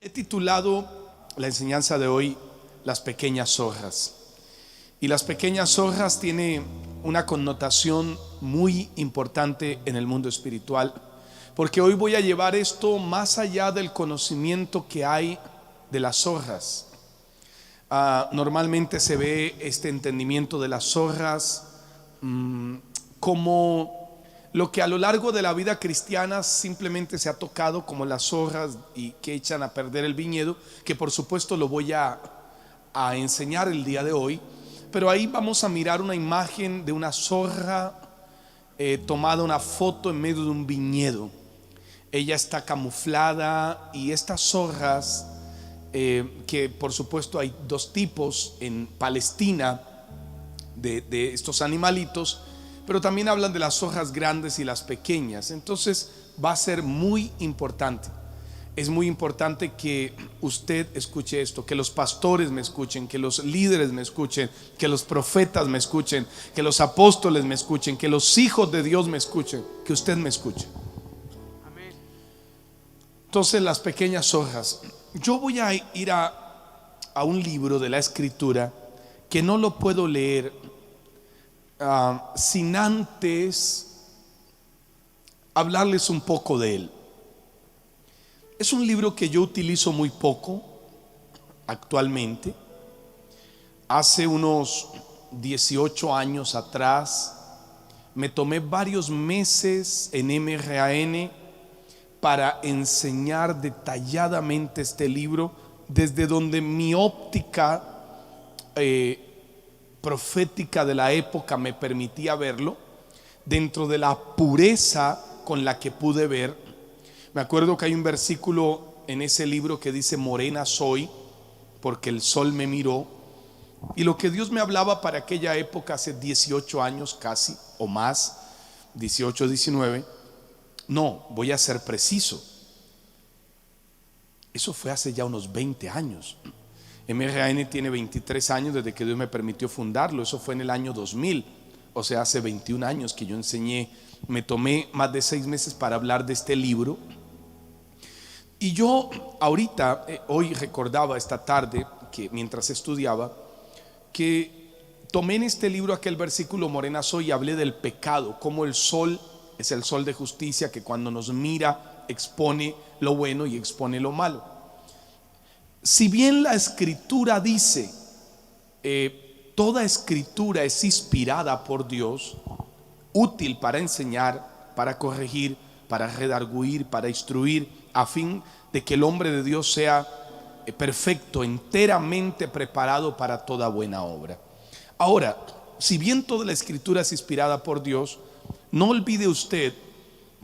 He titulado la enseñanza de hoy Las pequeñas zorras. Y las pequeñas zorras tiene una connotación muy importante en el mundo espiritual, porque hoy voy a llevar esto más allá del conocimiento que hay de las zorras. Normalmente se ve este entendimiento de las zorras como lo que a lo largo de la vida cristiana simplemente se ha tocado como las zorras y que echan a perder el viñedo, que por supuesto lo voy a enseñar el día de hoy. Pero ahí vamos a mirar una imagen de una zorra tomada una foto en medio de un viñedo. Ella está camuflada y estas zorras, que por supuesto hay dos tipos en Palestina de estos animalitos, pero también hablan de las zorras grandes y las pequeñas. Entonces va a ser muy importante. Es muy importante que usted escuche esto, que los pastores me escuchen, que los líderes me escuchen, que los profetas me escuchen, que los apóstoles me escuchen, que los hijos de Dios me escuchen, que usted me escuche. Entonces, las pequeñas zorras. Yo voy a ir a un libro de la Escritura que no lo puedo leer sin antes hablarles un poco de él. Es un libro que yo utilizo muy poco actualmente. Hace unos 18 años atrás me tomé varios meses en MRAN para enseñar detalladamente este libro desde donde mi óptica profética de la época me permitía verlo, dentro de la pureza con la que pude ver. Me acuerdo que hay un versículo en ese libro que dice: morena soy porque el sol me miró. Y lo que Dios me hablaba para aquella época, hace 18 años casi o más, 18, 19, no, voy a ser preciso, eso fue hace ya unos 20 años. MRAN tiene 23 años desde que Dios me permitió fundarlo. Eso fue en el año 2000, o sea, hace 21 años que yo enseñé. Me tomé más de 6 meses para hablar de este libro. Y yo ahorita, hoy recordaba esta tarde, que mientras estudiaba, que tomé en este libro aquel versículo: morena soy, y hablé del pecado, como el sol es el sol de justicia, que cuando nos mira expone lo bueno y expone lo malo. Si bien la escritura dice, toda escritura es inspirada por Dios, útil para enseñar, para corregir, para redarguir, para instruir, a fin de que el hombre de Dios sea perfecto, enteramente preparado para toda buena obra. Ahora, si bien toda la escritura es inspirada por Dios, no olvide usted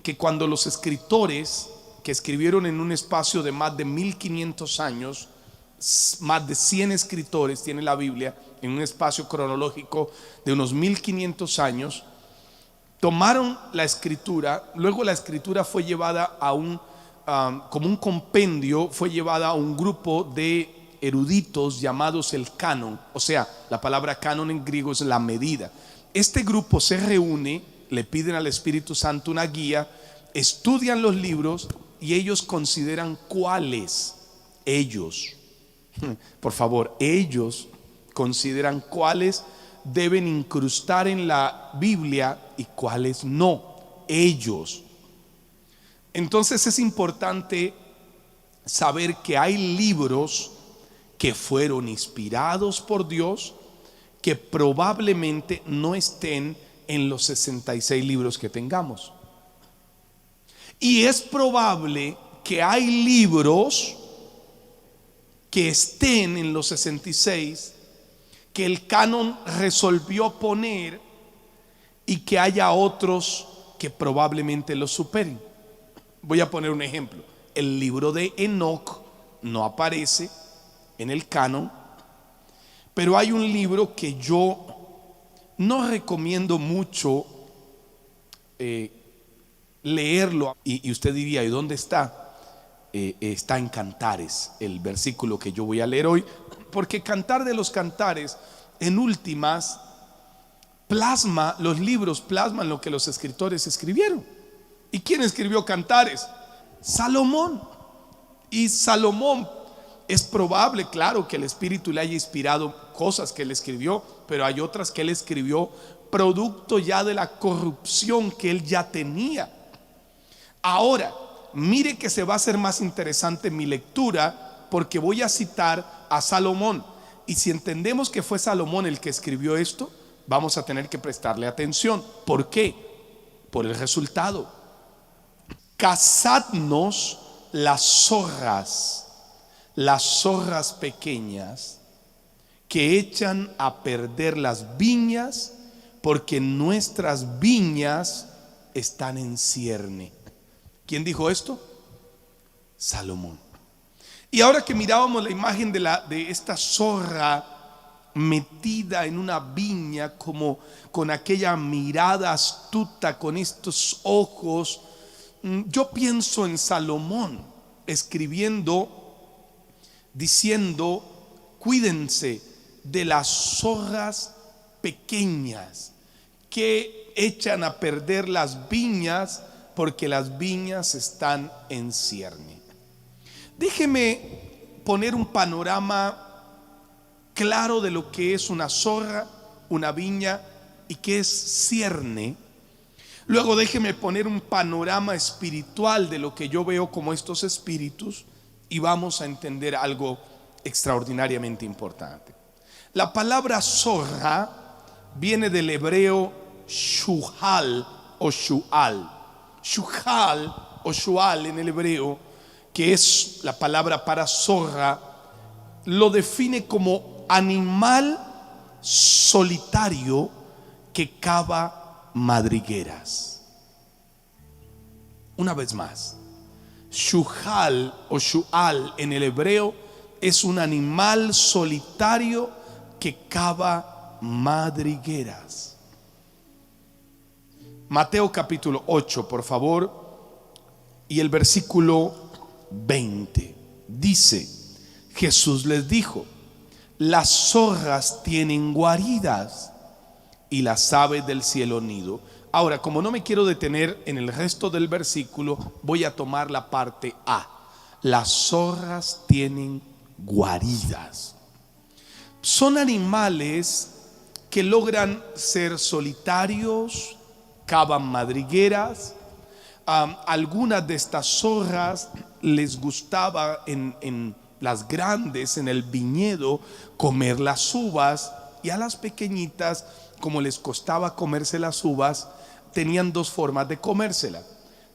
que cuando los escritores que escribieron en un espacio de más de 1500 años, más de 100 escritores tiene la Biblia en un espacio cronológico de unos 1500 años, tomaron la escritura. Luego la escritura fue llevada a como un compendio, fue llevada a un grupo de eruditos llamados el canon. O sea, la palabra canon en griego es la medida. Este grupo se reúne, le piden al Espíritu Santo una guía, estudian los libros y ellos consideran cuáles, por favor, ellos consideran cuáles deben incrustar en la Biblia y cuáles no. Ellos. Entonces es importante saber que hay libros que fueron inspirados por Dios que probablemente no estén en los 66 libros que tengamos. Y es probable que hay libros que estén en los 66 que el canon resolvió poner y que haya otros que probablemente los superen. Voy a poner un ejemplo. El libro de Enoc no aparece en el canon, pero hay un libro que yo no recomiendo mucho leerlo. Y usted diría: ¿y dónde está? Está en Cantares, el versículo que yo voy a leer hoy, porque Cantar de los Cantares, en últimas, los libros plasman lo que los escritores escribieron. ¿Y quién escribió Cantares? Salomón. Y Salomón, es probable, claro, que el Espíritu le haya inspirado cosas que él escribió, pero hay otras que él escribió producto ya de la corrupción que él ya tenía. Ahora, mire que se va a hacer más interesante mi lectura, porque voy a citar a Salomón. Y si entendemos que fue Salomón el que escribió esto, vamos a tener que prestarle atención. ¿Por qué? Por el resultado. Cazadnos las zorras pequeñas que echan a perder las viñas, porque nuestras viñas están en cierne. ¿Quién dijo esto? Salomón. Y ahora que mirábamos la imagen de esta zorra metida en una viña, como con aquella mirada astuta, con estos ojos, yo pienso en Salomón escribiendo, diciendo: cuídense de las zorras pequeñas que echan a perder las viñas, porque las viñas están en cierne. Déjeme poner un panorama claro de lo que es una zorra, una viña y qué es cierne. Luego déjeme poner un panorama espiritual de lo que yo veo como estos espíritus, y vamos a entender algo extraordinariamente importante. La palabra zorra viene del hebreo shuhal o shual. Shuhal o shual en el hebreo, que es la palabra para zorra, lo define como animal solitario que cava madrigueras. Una vez más, shuhal o shual en el hebreo es un animal solitario que cava madrigueras. Mateo capítulo 8, por favor, y el versículo 20 dice: Jesús les dijo: las zorras tienen guaridas y las aves del cielo nido. Ahora, como no me quiero detener en el resto del versículo, voy a tomar la parte A. Las zorras tienen guaridas. Son animales que logran ser solitarios, cavan madrigueras. Algunas de estas zorras les gustaba en las grandes, en el viñedo, comer las uvas, y a las pequeñitas, como les costaba comerse las uvas, tenían dos formas de comérsela: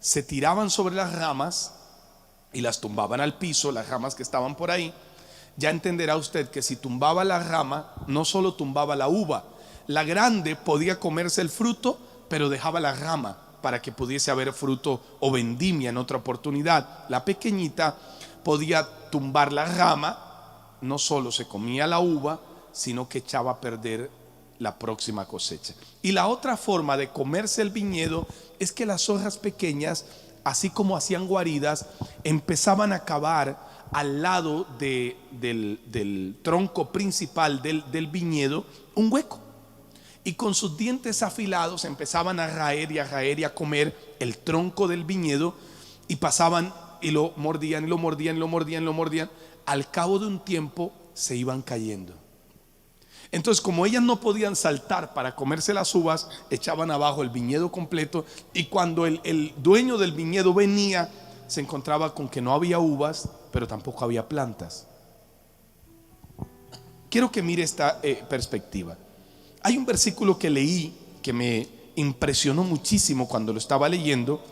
se tiraban sobre las ramas y las tumbaban al piso, las ramas que estaban por ahí. Ya entenderá usted que si tumbaba la rama, no solo tumbaba la uva. La grande podía comerse el fruto, pero dejaba la rama para que pudiese haber fruto o vendimia en otra oportunidad. La pequeñita podía tumbar la rama, no solo se comía la uva, sino que echaba a perder la próxima cosecha. Y la otra forma de comerse el viñedo es que las zorras pequeñas, así como hacían guaridas, empezaban a cavar al lado del tronco principal del viñedo un hueco, y con sus dientes afilados empezaban a raer y a comer el tronco del viñedo, y pasaban y lo mordían y lo mordían y lo mordían y lo mordían. Al cabo de un tiempo se iban cayendo. Entonces, como ellas no podían saltar para comerse las uvas, echaban abajo el viñedo completo, y cuando el dueño del viñedo venía, se encontraba con que no había uvas, pero tampoco había plantas. Quiero que mire esta perspectiva. Hay un versículo que leí que me impresionó muchísimo cuando lo estaba leyendo.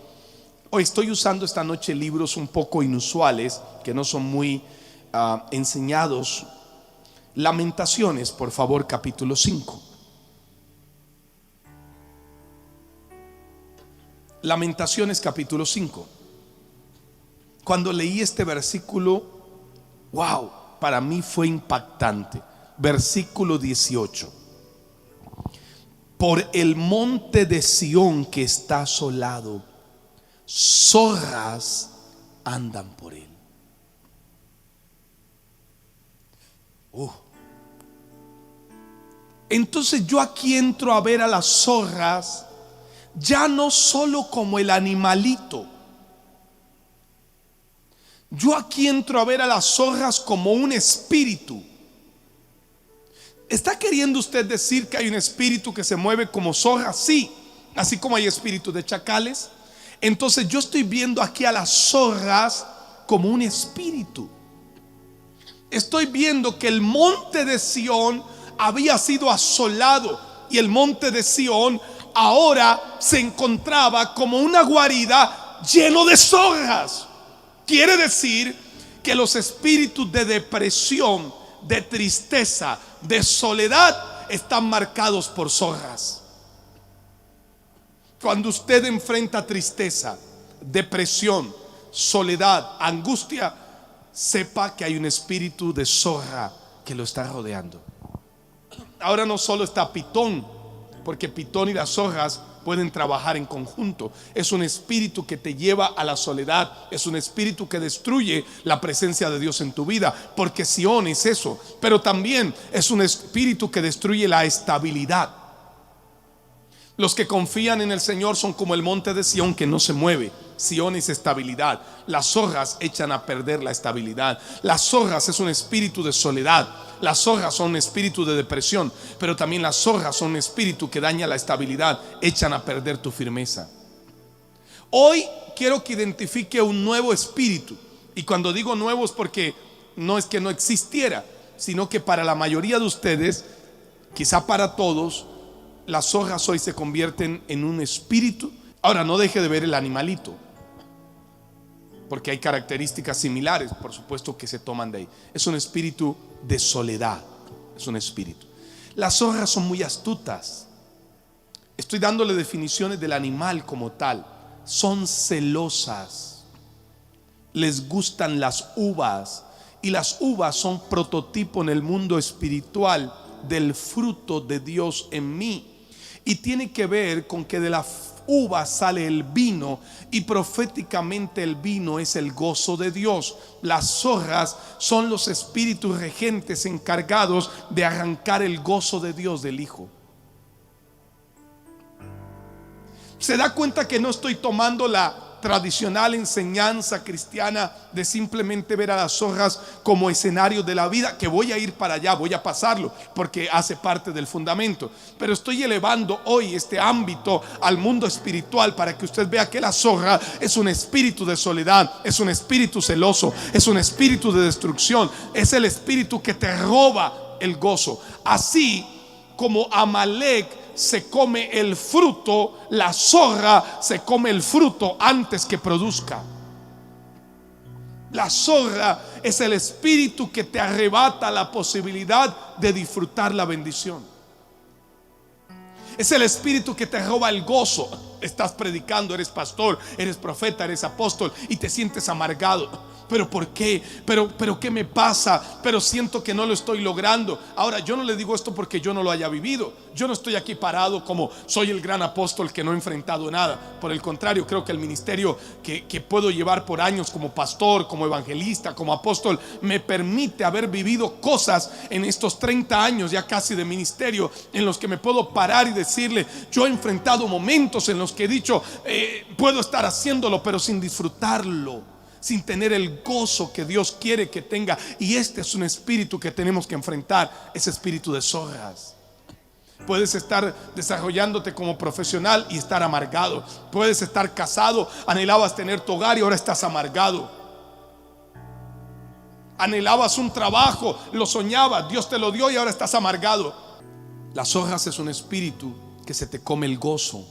Hoy estoy usando esta noche libros un poco inusuales, que no son muy enseñados. Lamentaciones, por favor, capítulo 5. Lamentaciones, capítulo 5. Cuando leí este versículo, wow, para mí fue impactante. Versículo 18. Por el monte de Sión que está asolado, zorras andan por él. Entonces yo aquí entro a ver a las zorras ya no solo como el animalito, Yo aquí entro a ver a las zorras como un espíritu. ¿Está queriendo usted decir que hay un espíritu que se mueve como zorra? Sí, así como hay espíritus de chacales. Entonces yo estoy viendo aquí a las zorras como un espíritu. Estoy viendo que el monte de Sión había sido asolado y el monte de Sión ahora se encontraba como una guarida lleno de zorras. Quiere decir que los espíritus de depresión, de tristeza, de soledad están marcados por zorras. Cuando usted enfrenta tristeza, depresión, soledad, angustia, sepa que hay un espíritu de zorra que lo está rodeando. Ahora no solo está Pitón, porque Pitón y las zorras pueden trabajar en conjunto. Es un espíritu que te lleva a la soledad. Es un espíritu que destruye la presencia de Dios en tu vida, porque Sión es eso. Pero también es un espíritu que destruye la estabilidad. Los que confían en el Señor son como el monte de Sión que no se mueve. Sión es estabilidad. Las zorras echan a perder la estabilidad. Las zorras es un espíritu de soledad. Las zorras son un espíritu de depresión. Pero también las zorras son un espíritu que daña la estabilidad. Echan a perder tu firmeza. Hoy quiero que identifique un nuevo espíritu. Y cuando digo nuevo es porque no es que no existiera, sino que para la mayoría de ustedes, quizá para todos, las zorras hoy se convierten en un espíritu. Ahora no deje de ver el animalito, porque hay características similares, por supuesto, que se toman de ahí. Es un espíritu de soledad. Es un espíritu. Las zorras son muy astutas. Estoy dándole definiciones del animal como tal. Son celosas. Les gustan las uvas. Y las uvas son prototipo en el mundo espiritual del fruto de Dios en mí. Y tiene que ver con que de la uva sale el vino, y proféticamente el vino es el gozo de Dios. Las zorras son los espíritus regentes encargados de arrancar el gozo de Dios del Hijo. ¿Se da cuenta que no estoy tomando la tradicional enseñanza cristiana de simplemente ver a las zorras como escenario de la vida, que voy a ir para allá, voy a pasarlo porque hace parte del fundamento, pero estoy elevando hoy este ámbito al mundo espiritual para que usted vea que la zorra es un espíritu de soledad, es un espíritu celoso, es un espíritu de destrucción, es el espíritu que te roba el gozo. Así como Amalek se come el fruto, la zorra se come el fruto antes que produzca. La zorra es el espíritu que te arrebata la posibilidad de disfrutar la bendición. Es el espíritu que te roba el gozo. Estás predicando, eres pastor, eres profeta, eres apóstol y te sientes amargado. ¿Pero por qué? ¿Pero qué me pasa? Pero siento que no lo estoy logrando. Ahora, yo no le digo esto porque yo no lo haya vivido. Yo no estoy aquí parado como soy el gran apóstol que no he enfrentado nada. Por el contrario, creo que el ministerio que puedo llevar por años como pastor, como evangelista, como apóstol, me permite haber vivido cosas en estos 30 años ya casi de ministerio, en los que me puedo parar y decirle: yo he enfrentado momentos en los que he dicho, puedo estar haciéndolo, pero sin disfrutarlo, sin tener el gozo que Dios quiere que tenga. Y este es un espíritu que tenemos que enfrentar, ese espíritu de zorras. Puedes estar desarrollándote como profesional y estar amargado. Puedes estar casado, anhelabas tener tu hogar y ahora estás amargado. Anhelabas un trabajo, lo soñabas, Dios te lo dio y ahora estás amargado. Las zorras es un espíritu que se te come el gozo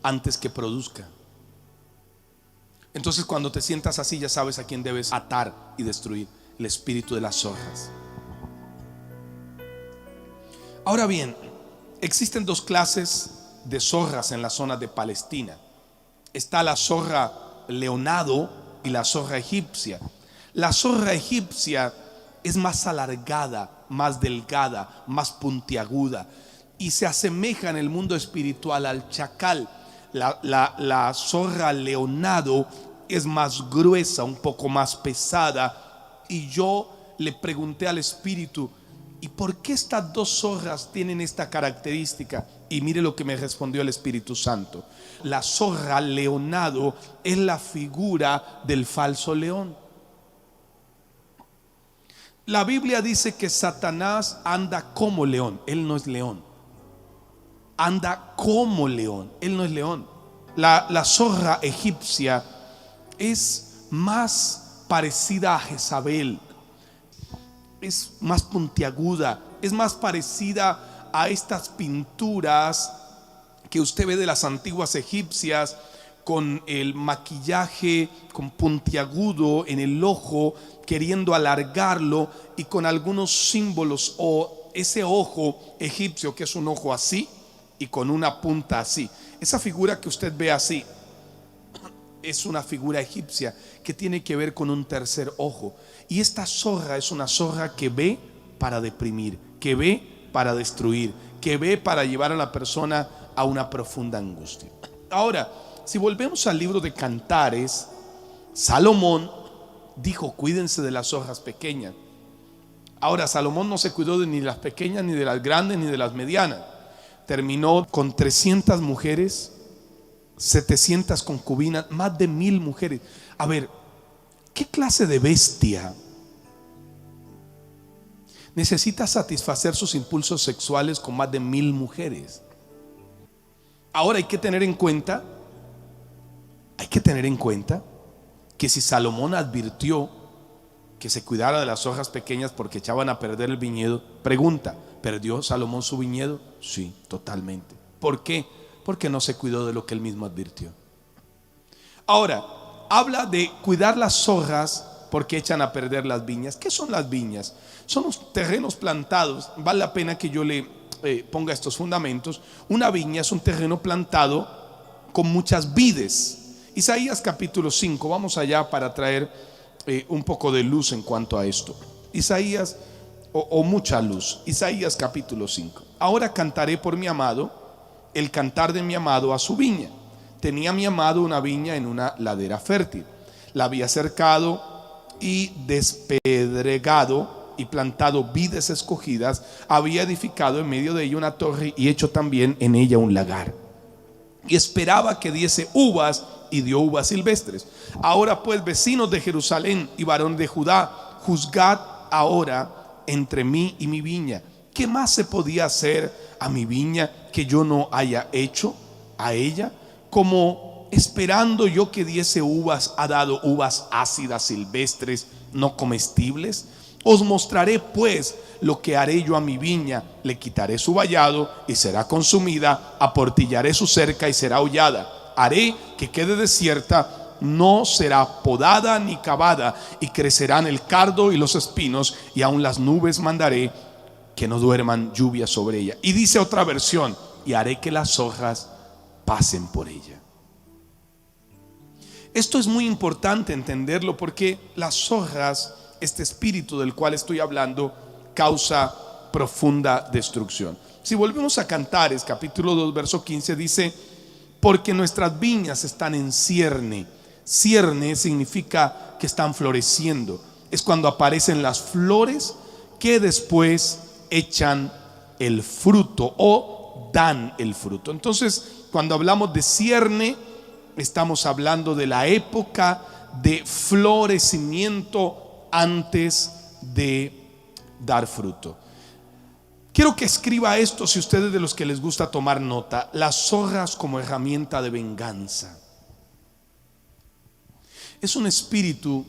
antes que produzca. Entonces, cuando te sientas así, ya sabes a quién debes atar y destruir: el espíritu de las zorras. Ahora bien, existen dos clases de zorras en la zona de Palestina. Está la zorra leonado y la zorra egipcia. La zorra egipcia es más alargada, más delgada, más puntiaguda, y se asemeja en el mundo espiritual al chacal. La zorra leonado es más gruesa, un poco más pesada. Y yo le pregunté al espíritu: ¿y por qué estas dos zorras tienen esta característica? Y mire lo que me respondió el Espíritu Santo: la zorra leonado es la figura del falso león. La Biblia dice que Satanás anda como león. Él no es león. Anda como león. Él no es león. La zorra egipcia es más parecida a Jezabel. Es más puntiaguda. Es más parecida a estas pinturas que usted ve de las antiguas egipcias, con el maquillaje con puntiagudo en el ojo, queriendo alargarlo, y con algunos símbolos, o ese ojo egipcio que es un ojo así y con una punta así. Esa figura que usted ve así es una figura egipcia que tiene que ver con un tercer ojo. Y esta zorra es una zorra que ve para deprimir, que ve para destruir, que ve para llevar a la persona a una profunda angustia. Ahora, si volvemos al libro de Cantares, Salomón dijo: cuídense de las zorras pequeñas. Ahora, Salomón no se cuidó de ni de las pequeñas, ni de las grandes, ni de las medianas. Terminó con 300 mujeres, 700 concubinas, más de 1000 mujeres. A ver, ¿qué clase de bestia necesita satisfacer sus impulsos sexuales con más de 1000 mujeres? Ahora hay que tener en cuenta que si Salomón advirtió que se cuidara de las hojas pequeñas porque echaban a perder el viñedo, pregunta: ¿perdió Salomón su viñedo? Sí, totalmente. ¿Por qué? Porque no se cuidó de lo que él mismo advirtió. Ahora, habla de cuidar las hojas porque echan a perder las viñas. ¿Qué son las viñas? Son los terrenos plantados. Vale la pena que yo le ponga estos fundamentos. Una viña es un terreno plantado con muchas vides. Isaías capítulo 5, vamos allá para traer un poco de luz en cuanto a esto. Isaías, o mucha luz. Isaías capítulo 5. Ahora cantaré por mi amado el cantar de mi amado a su viña. Tenía mi amado una viña en una ladera fértil. La había cercado y despedregado y plantado vides escogidas. Había edificado en medio de ella una torre y hecho también en ella un lagar. Y esperaba que diese uvas, y dio uvas silvestres. Ahora pues, vecinos de Jerusalén y varones de Judá, juzgad ahora entre mí y mi viña. ¿Qué más se podía hacer a mi viña que yo no haya hecho a ella? Como esperando yo que diese uvas, ha dado uvas ácidas, silvestres, no comestibles. Os mostraré pues lo que haré yo a mi viña: le quitaré su vallado y será consumida, aportillaré su cerca y será hollada. Haré que quede desierta, no será podada ni cavada, y crecerán el cardo y los espinos, y aun las nubes mandaré que no duerman lluvia sobre ella. Y dice otra versión: y haré que las hojas pasen por ella. Esto es muy importante entenderlo, porque las hojas, este espíritu del cual estoy hablando, causa profunda destrucción. Si volvemos a Cantares capítulo 2 verso 15, dice: porque nuestras viñas están en cierne. Cierne significa que están floreciendo. Es cuando aparecen las flores que después echan el fruto o dan el fruto. Entonces, cuando hablamos de cierne, estamos hablando de la época de florecimiento antes de dar fruto. Quiero que escriba esto, si ustedes de los que les gusta tomar nota: las hojas como herramienta de venganza. Es un espíritu.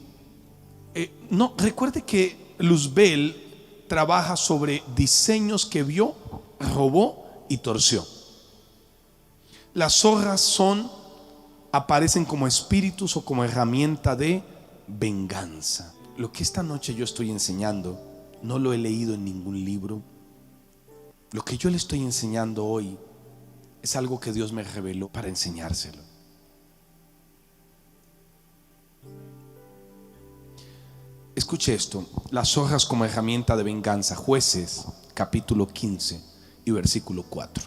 No, recuerde que Luzbel trabaja sobre diseños que vio, robó y torció. Las hojas aparecen como espíritus o como herramienta de venganza. Lo que esta noche yo estoy enseñando, no lo he leído en ningún libro. Lo que yo le estoy enseñando hoy es algo que Dios me reveló para enseñárselo. Escuche esto: las hojas como herramienta de venganza. Jueces capítulo 15 y versículo 4.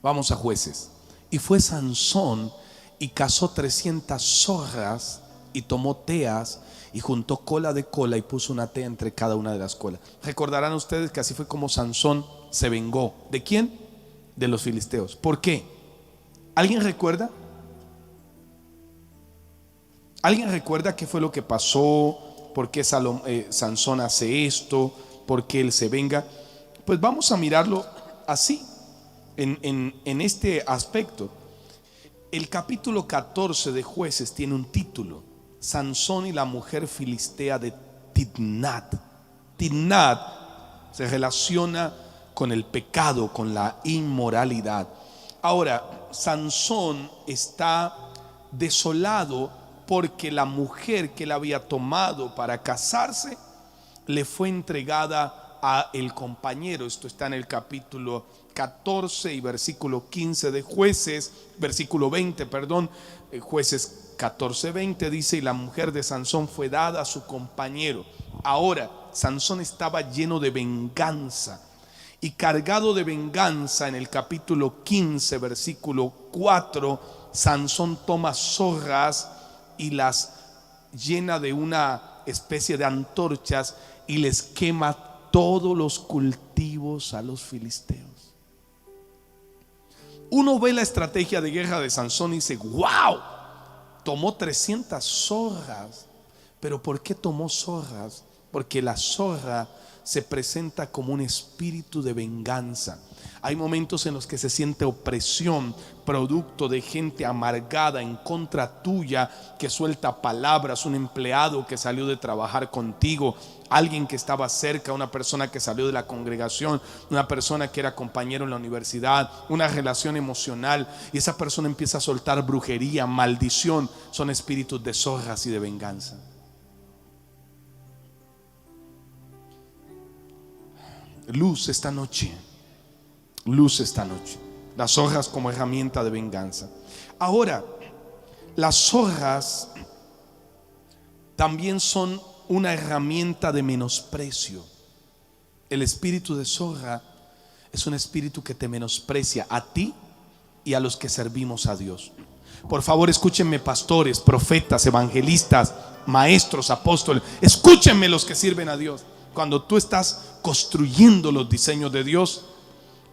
Vamos a Jueces. Y fue Sansón y cazó 300 zorras y tomó teas y juntó cola de cola y puso una tea entre cada una de las colas. Recordarán ustedes que así fue como Sansón se vengó. ¿De quién? De los filisteos. ¿Por qué? ¿Alguien recuerda? ¿Alguien recuerda qué fue lo que pasó? por qué Sansón hace esto, por qué él se venga. Pues vamos a mirarlo así, en este aspecto. El capítulo 14 de Jueces tiene un título: Sansón y la mujer filistea de Timnat. Timnat se relaciona con el pecado, con la inmoralidad. Ahora, Sansón está desolado porque la mujer que él había tomado para casarse le fue entregada a el compañero. Esto está en el capítulo 14 y versículo 15 de Jueces, versículo 20, perdón, Jueces 14:20 dice: y la mujer de Sansón fue dada a su compañero. Ahora, Sansón estaba lleno de venganza y cargado de venganza. En el capítulo 15, versículo 4, Sansón toma zorras y las llena de una especie de antorchas y les quema todos los cultivos a los filisteos. Uno ve la estrategia de guerra de Sansón y dice: wow, tomó 300 zorras. Pero ¿por qué tomó zorras? Porque la zorra se presenta como un espíritu de venganza. Hay momentos en los que se siente opresión, producto de gente amargada en contra tuya, que suelta palabras. Un empleado que salió de trabajar contigo, alguien que estaba cerca, una persona que salió de la congregación, una persona que era compañero en la universidad, una relación emocional, y esa persona empieza a soltar brujería, maldición. Son espíritus de zorras y de venganza. Luz esta noche, luz esta noche. Las zorras como herramienta de venganza. Ahora, las zorras también son una herramienta de menosprecio. El espíritu de zorra es un espíritu que te menosprecia a ti y a los que servimos a Dios. Por favor, escúchenme, pastores, profetas, evangelistas, maestros, apóstoles. Escúchenme, los que sirven a Dios. Cuando tú estás construyendo los diseños de Dios,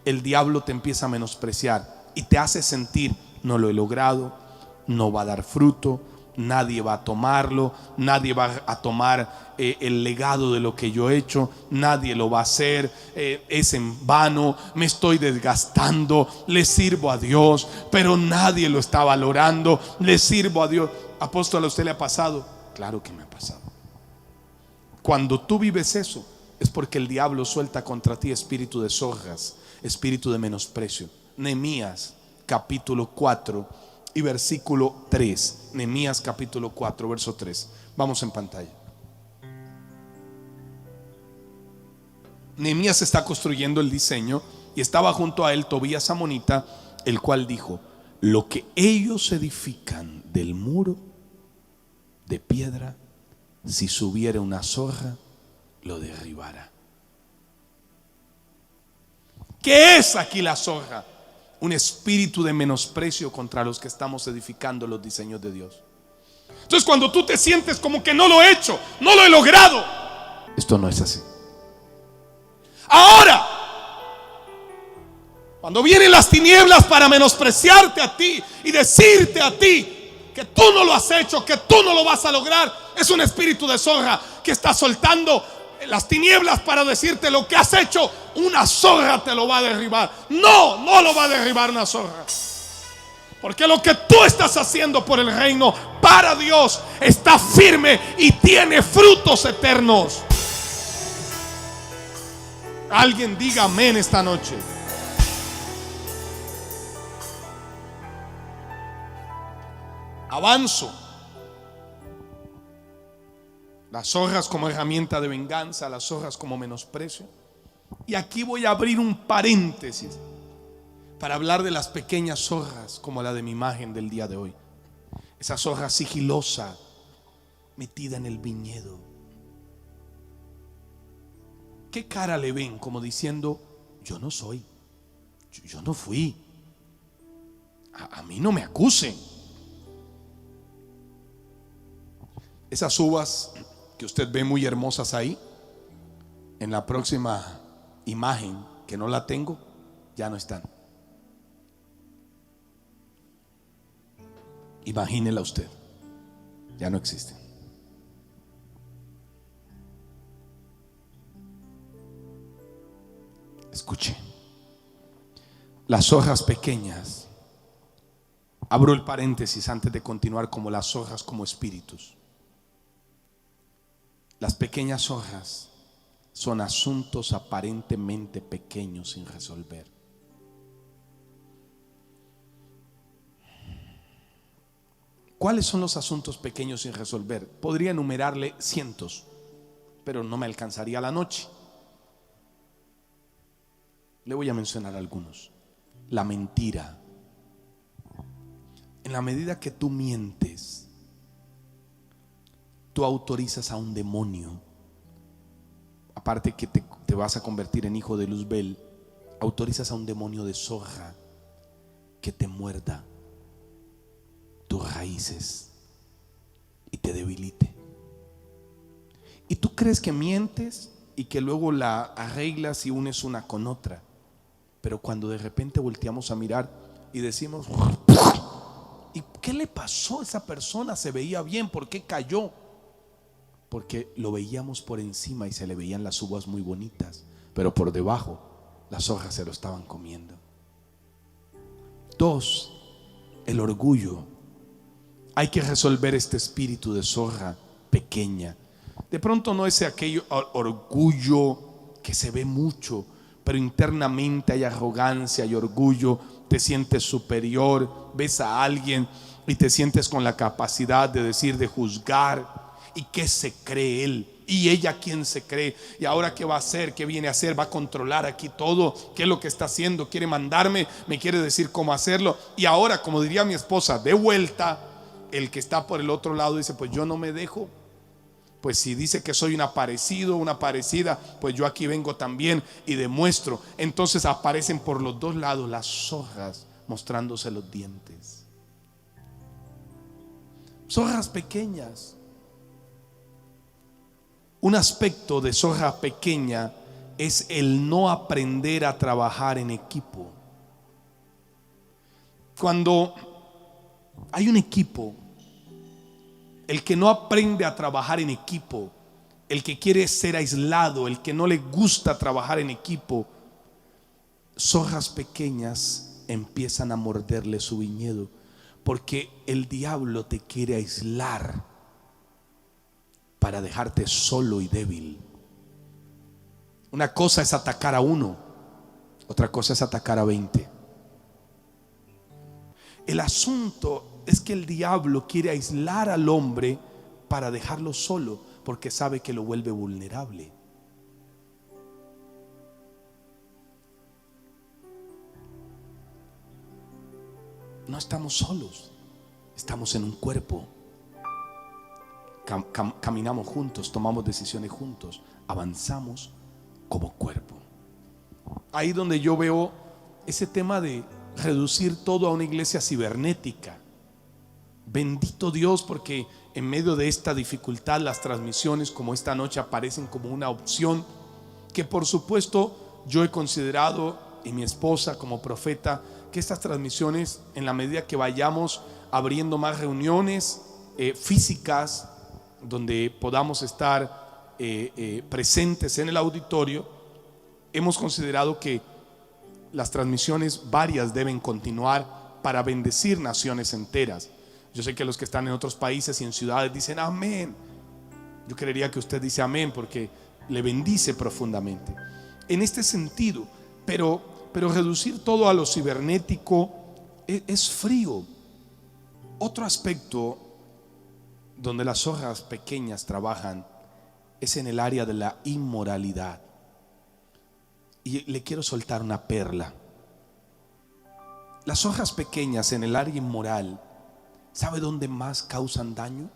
el diablo te empieza a menospreciar y te hace sentir: no lo he logrado, no va a dar fruto, nadie va a tomarlo, nadie va a tomar el legado de lo que yo he hecho, nadie lo va a hacer, es en vano, me estoy desgastando, le sirvo a Dios, pero nadie lo está valorando, le sirvo a Dios. Apóstol, ¿a usted le ha pasado? Claro que me ha pasado. Cuando tú vives eso, es porque el diablo suelta contra ti espíritu de zorras, espíritu de menosprecio. Nehemías capítulo 4 y versículo 3. Nehemías capítulo 4, verso 3. Vamos en pantalla. Nehemías está construyendo el diseño y estaba junto a él Tobías amonita, el cual dijo: lo que ellos edifican del muro de piedra, si subiera una zorra, lo derribará. ¿Qué es aquí la zorra? Un espíritu de menosprecio contra los que estamos edificando los diseños de Dios. Entonces, cuando tú te sientes como que no lo he hecho, no lo he logrado, esto no es así. Ahora, cuando vienen las tinieblas para menospreciarte a ti y decirte a ti que tú no lo has hecho, que tú no lo vas a lograr, es un espíritu de zorra que está soltando las tinieblas para decirte: lo que has hecho, una zorra te lo va a derribar. No, no lo va a derribar una zorra. Porque lo que tú estás haciendo por el reino, para Dios, está firme y tiene frutos eternos. Alguien diga amén esta noche. Avanzo. Las zorras como herramienta de venganza, las zorras como menosprecio. Y aquí voy a abrir un paréntesis para hablar de las pequeñas zorras, como la de mi imagen del día de hoy. Esa zorra sigilosa, metida en el viñedo. ¿Qué cara le ven? Como diciendo: yo no soy, yo no fui, a mí no me acusen. Esas uvas que usted ve muy hermosas ahí, en la próxima imagen, que no la tengo, ya no están. Imagínela usted, ya no existen. Escuche, las zorras pequeñas, abro el paréntesis antes de continuar, como las zorras como espíritus. Las pequeñas zorras son asuntos aparentemente pequeños sin resolver. ¿Cuáles son los asuntos pequeños sin resolver? Podría enumerarle cientos, pero no me alcanzaría la noche. Le voy a mencionar algunos. La mentira. En la medida que tú mientes, tú autorizas a un demonio. Aparte que te vas a convertir en hijo de Luzbel, autorizas a un demonio de zorra que te muerda tus raíces y te debilite. Y tú crees que mientes y que luego la arreglas y unes una con otra. Pero cuando de repente volteamos a mirar y decimos, ¿y qué le pasó a esa persona? Se veía bien, ¿por qué cayó? Porque lo veíamos por encima y se le veían las uvas muy bonitas, pero por debajo las hojas se lo estaban comiendo. 2, el orgullo. Hay que resolver este espíritu de zorra pequeña. De pronto no es aquello orgullo que se ve mucho, pero internamente hay arrogancia y orgullo. Te sientes superior, ves a alguien y te sientes con la capacidad de decir, de juzgar. ¿Y qué se cree él? ¿Y ella quién se cree? ¿Y ahora qué va a hacer? ¿Qué viene a hacer? ¿Va a controlar aquí todo? ¿Qué es lo que está haciendo? ¿Quiere mandarme? ¿Me quiere decir cómo hacerlo? Y ahora, como diría mi esposa, de vuelta, el que está por el otro lado dice, pues yo no me dejo. Pues si dice que soy un aparecido, una parecida, pues yo aquí vengo también y demuestro. Entonces aparecen por los dos lados las zorras mostrándose los dientes. Zorras pequeñas. Un aspecto de zorra pequeña es el no aprender a trabajar en equipo. Cuando hay un equipo, el que no aprende a trabajar en equipo, el que quiere ser aislado, el que no le gusta trabajar en equipo, zorras pequeñas empiezan a morderle su viñedo, porque el diablo te quiere aislar para dejarte solo y débil. Una cosa es atacar a uno, otra cosa es atacar a 20. El asunto es que el diablo quiere aislar al hombre para dejarlo solo, porque sabe que lo vuelve vulnerable. No estamos solos, estamos en un cuerpo. Caminamos juntos, tomamos decisiones juntos, avanzamos como cuerpo. Ahí donde yo veo ese tema de reducir todo a una iglesia cibernética. Bendito Dios, porque en medio de esta dificultad las transmisiones como esta noche aparecen como una opción que por supuesto yo he considerado, y mi esposa como profeta, que estas transmisiones, en la medida que vayamos abriendo más reuniones físicas donde podamos estar presentes en el auditorio, hemos considerado que las transmisiones varias deben continuar para bendecir naciones enteras. Yo sé que los que están en otros países y en ciudades dicen amén. Yo creería que usted dice amén porque le bendice profundamente en este sentido, pero reducir todo a lo cibernético es frío. Otro aspecto donde las zorras pequeñas trabajan es en el área de la inmoralidad. Y le quiero soltar una perla. Las zorras pequeñas en el área inmoral, ¿sabe dónde más causan daño?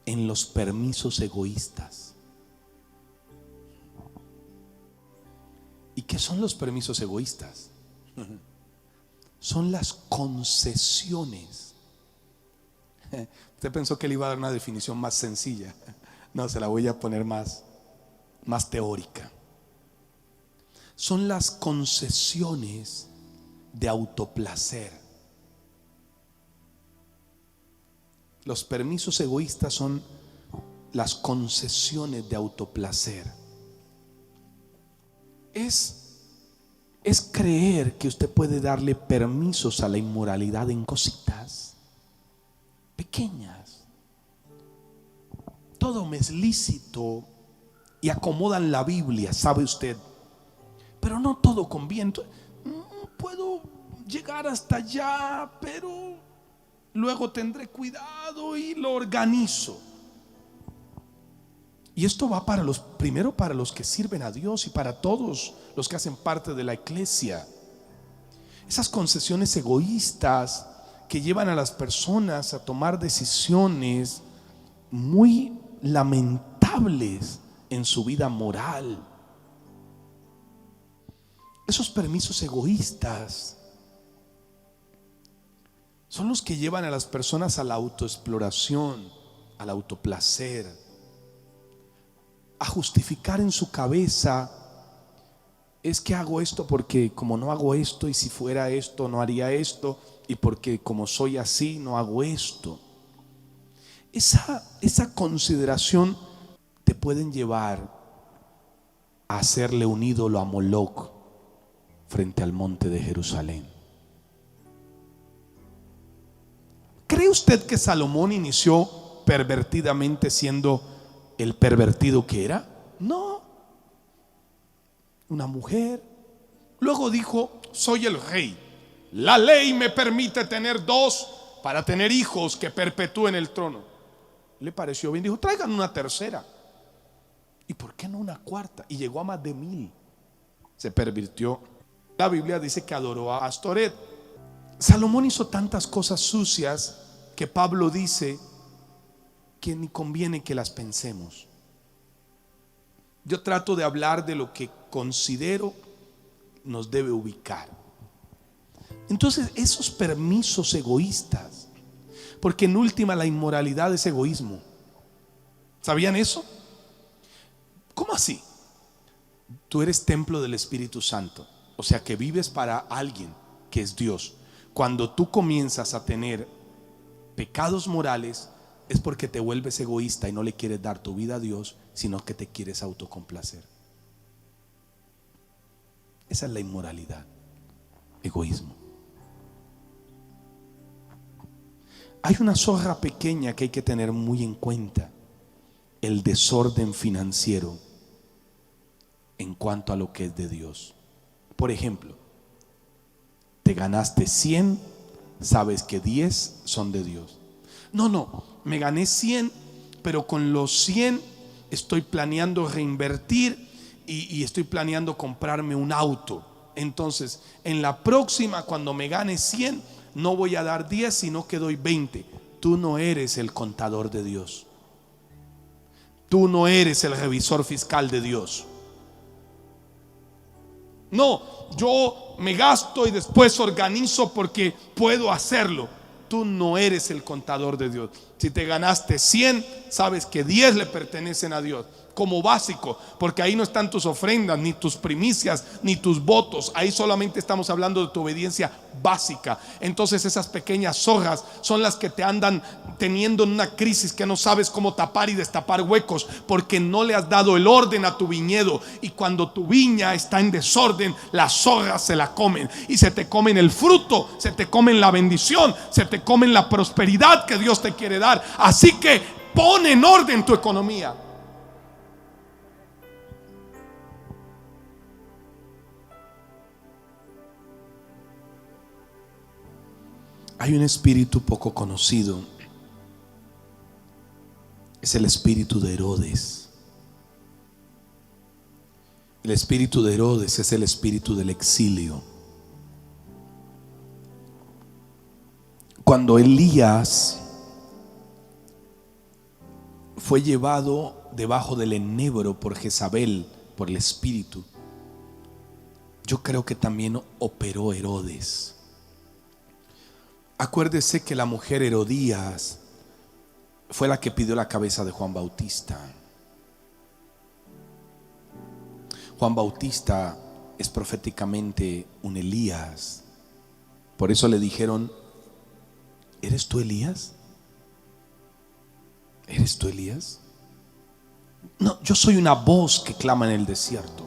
En los permisos egoístas. ¿Y qué son los permisos egoístas? Son las concesiones. Usted pensó que le iba a dar una definición más sencilla. No, se la voy a poner más teórica. Son las concesiones de autoplacer. Los permisos egoístas son las concesiones de autoplacer. es creer que usted puede darle permisos a la inmoralidad en cositas pequeñas. Todo me es lícito y acomodan la Biblia, sabe usted, pero no todo conviene. Puedo llegar hasta allá, pero luego tendré cuidado y lo organizo. Y esto va primero para los que sirven a Dios y para todos los que hacen parte de la iglesia. Esas concesiones egoístas que llevan a las personas a tomar decisiones muy lamentables en su vida moral. Esos permisos egoístas son los que llevan a las personas a la autoexploración, al autoplacer, a justificar en su cabeza: es que hago esto porque como no hago esto, y si fuera esto no haría esto, y porque como soy así no hago esto. Esa consideración te pueden llevar a hacerle un ídolo a Moloc frente al monte de Jerusalén. ¿Cree usted que Salomón inició pervertidamente siendo el pervertido que era? No. Una mujer. Luego dijo: soy el rey, la ley me permite tener 2 para tener hijos que perpetúen el trono. Le pareció bien, dijo: traigan una tercera. ¿Y por qué no una cuarta? Y llegó a más de 1000. Se pervirtió. La Biblia dice que adoró a Astoret. Salomón hizo tantas cosas sucias que Pablo dice que ni conviene que las pensemos. Yo trato de hablar de lo que considero nos debe ubicar. Entonces, esos permisos egoístas, porque en última la inmoralidad es egoísmo. ¿Sabían eso? ¿Cómo así? Tú eres templo del Espíritu Santo, o sea que vives para alguien que es Dios. Cuando tú comienzas a tener pecados morales, es porque te vuelves egoísta y no le quieres dar tu vida a Dios, sino que te quieres autocomplacer. Esa es la inmoralidad, egoísmo. Hay una zorra pequeña que hay que tener muy en cuenta: el desorden financiero en cuanto a lo que es de Dios. Por ejemplo, te ganaste 100, sabes que 10 son de Dios. No, me gané 100, pero con los 100 estoy planeando reinvertir y estoy planeando comprarme un auto. Entonces, en la próxima, cuando me gane 100, no voy a dar 10, sino que doy 20. Tú no eres el contador de Dios. Tú no eres el revisor fiscal de Dios. No, yo me gasto y después organizo porque puedo hacerlo. Tú no eres el contador de Dios. Si te ganaste 100, sabes que 10 le pertenecen a Dios como básico, porque ahí no están tus ofrendas, ni tus primicias, ni tus votos. Ahí solamente estamos hablando de tu obediencia básica. Entonces esas pequeñas zorras son las que te andan teniendo en una crisis que no sabes cómo tapar y destapar huecos, porque no le has dado el orden a tu viñedo. Y cuando tu viña está en desorden, las zorras se la comen, y se te comen el fruto, se te comen la bendición, se te comen la prosperidad que Dios te quiere dar. Así que pon en orden tu economía. Hay un espíritu poco conocido. Es el espíritu de Herodes. El espíritu de Herodes es el espíritu del exilio. Cuando Elías fue llevado debajo del enebro por Jezabel, por el espíritu, yo creo que también operó Herodes. Acuérdese que la mujer Herodías fue la que pidió la cabeza de Juan Bautista. Juan Bautista es proféticamente un Elías. Por eso le dijeron: ¿eres tú Elías? ¿Eres tú Elías? No, yo soy una voz que clama en el desierto.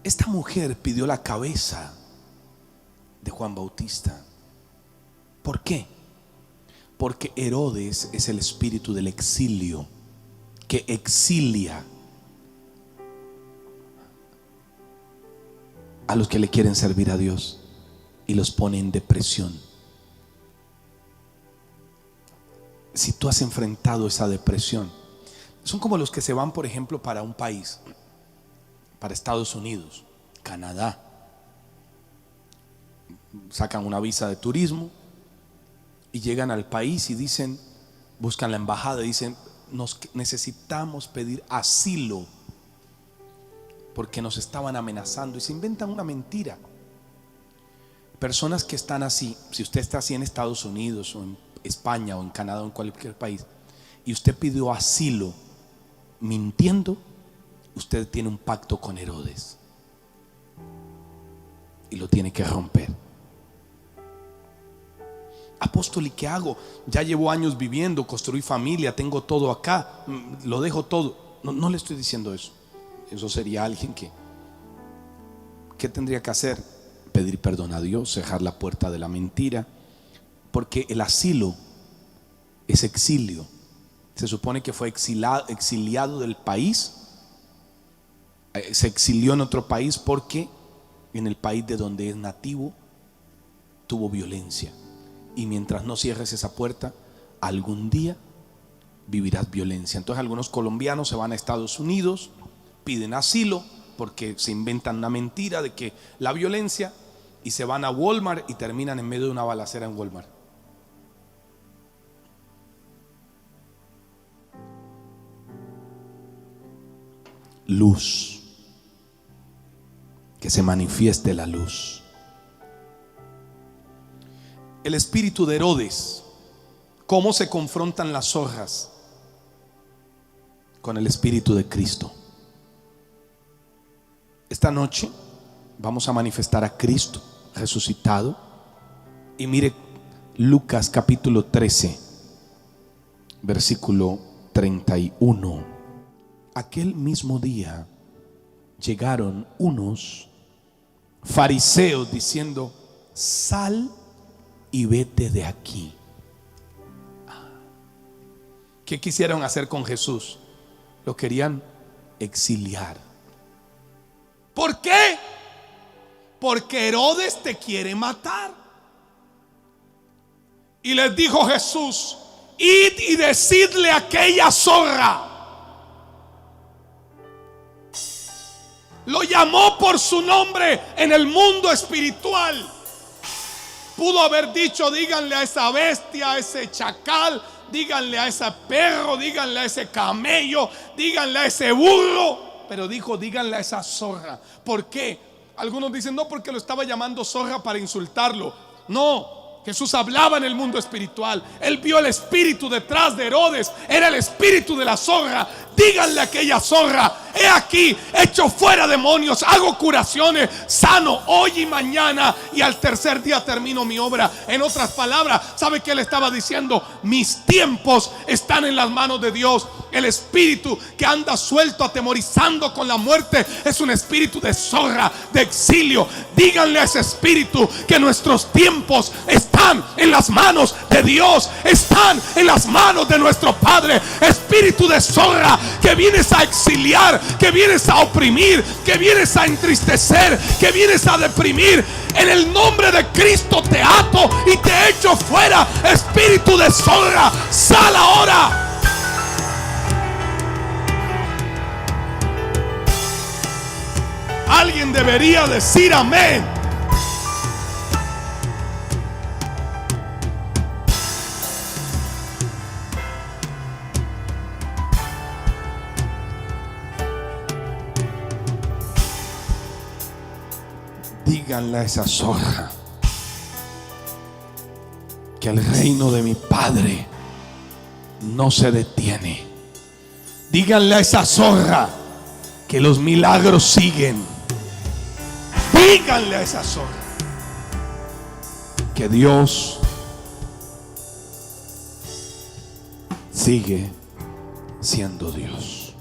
Esta mujer pidió la cabeza de Juan Bautista. ¿Por qué? Porque Herodes es el espíritu del exilio, que exilia a los que le quieren servir a Dios y los pone en depresión. Si tú has enfrentado esa depresión, son como los que se van, por ejemplo, para un país, para Estados Unidos, Canadá, sacan una visa de turismo y llegan al país y dicen, buscan la embajada y dicen, necesitamos pedir asilo porque nos estaban amenazando, y se inventan una mentira. Personas que están así, si usted está así en Estados Unidos o en España o en Canadá o en cualquier país y usted pidió asilo mintiendo, usted tiene un pacto con Herodes y lo tiene que romper. Apóstol, ¿y qué hago? Ya llevo años viviendo, construí familia, tengo todo acá, lo dejo todo. No le estoy diciendo eso. Eso sería alguien que ¿qué tendría que hacer? Pedir perdón a Dios, cerrar la puerta de la mentira, porque el asilo es exilio. Se supone que fue exiliado del país, se exilió en otro país porque en el país de donde es nativo tuvo violencia. Y mientras no cierres esa puerta, algún día vivirás violencia. Entonces algunos colombianos se van a Estados Unidos, piden asilo porque se inventan una mentira de que la violencia, y se van a Walmart y terminan en medio de una balacera en Walmart. Luz, que se manifieste la luz. El espíritu de Herodes, ¿cómo se confrontan las zorras? Con el espíritu de Cristo. Esta noche vamos a manifestar a Cristo resucitado. Y mire Lucas capítulo 13, versículo 31. Aquel mismo día llegaron unos fariseos diciendo: sal y vete de aquí. ¿Qué quisieron hacer con Jesús? Lo querían exiliar. ¿Por qué? Porque Herodes te quiere matar. Y les dijo Jesús: id y decidle a aquella zorra. Lo llamó por su nombre en el mundo espiritual. Pudo haber dicho: díganle a esa bestia, a ese chacal, díganle a ese perro, díganle a ese camello, díganle a ese burro. Pero dijo: díganle a esa zorra. ¿Por qué? Algunos dicen: no, porque lo estaba llamando zorra para insultarlo. No, Jesús hablaba en el mundo espiritual. Él vio el espíritu detrás de Herodes. Era el espíritu de la zorra. Díganle a aquella zorra: he aquí, echo fuera demonios, hago curaciones, sano hoy y mañana, y al tercer día termino mi obra. En otras palabras, ¿sabe qué le estaba diciendo? Mis tiempos están en las manos de Dios. El espíritu que anda suelto atemorizando con la muerte es un espíritu de zorra, de exilio. Díganle a ese espíritu que nuestros tiempos están en las manos de Dios, están en las manos de nuestro Padre. Espíritu de zorra, que vienes a exiliar, que vienes a oprimir, que vienes a entristecer, que vienes a deprimir, en el nombre de Cristo te ato y te echo fuera. Espíritu de zorra, sal ahora. Alguien debería decir amén. Díganle a esa zorra que el reino de mi Padre no se detiene. Díganle a esa zorra que los milagros siguen. Díganle a esa zorra que Dios sigue siendo Dios.